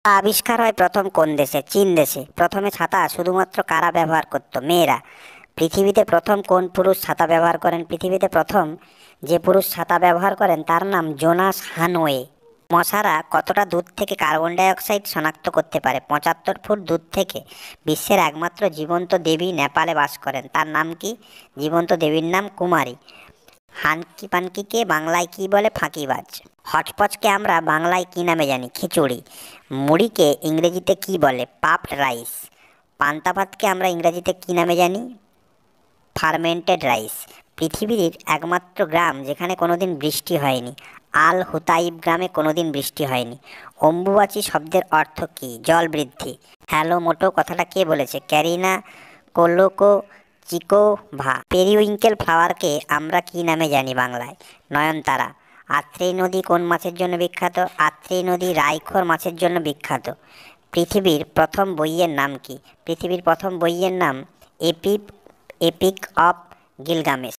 আবিষ্কার হয় প্রথম কোন দেশে? চীন দেশে। প্রথমে ছাতা শুধুমাত্র কারা ব্যবহার করত? মেয়েরা। পৃথিবীতে প্রথম কোন পুরুষ ছাতা ব্যবহার করেন? পৃথিবীতে প্রথম যে পুরুষ ছাতা ব্যবহার করেন তার নাম জোনাস হানওয়ে। মশারা কতটা দূর থেকে কার্বন ডাই অক্সাইড শনাক্ত করতে পারে? 75 ফুট দূর থেকে। বিশ্বের একমাত্র জীবন্ত দেবী নেপালে বাস করেন, তার নাম কি? জীবন্ত দেবীর নাম কুমারী। হানকি পানকিকে বাংলায় কি বলে? ফাঁকিবাজ। হচপচকে আমরা বাংলায় কি নামে জানি? খিচুড়ি। মুড়িকে ইংরেজিতে কি বলে? Puffed rice. পান্তা ভাতকে আমরা ইংরেজিতে কি নামে জানি? Fermented rice. পৃথিবীর একমাত্র গ্রাম যেখানে কোনোদিন বৃষ্টি হয়নি। আল হুতাইব গ্রামে কোনোদিন বৃষ্টি হয়নি। অম্বুবাচী শব্দের অর্থ কী? জল বৃদ্ধি। হ্যালো মোটো কথাটা কে বলেছে? ক্যারিনা কোলোকো চিকোভা। পেরিউইঙ্কেল ফ্লাওয়ারকে আমরা কি নামে জানি বাংলায়? নয়নতারা। আত্রেই নদী কোন মাছের জন্য বিখ্যাত? আত্রেই নদী রাইখোর মাছের জন্য বিখ্যাত। পৃথিবীর প্রথম বইয়ের নাম কি? পৃথিবীর প্রথম বইয়ের নাম এপিক অফ গিলগামেশ।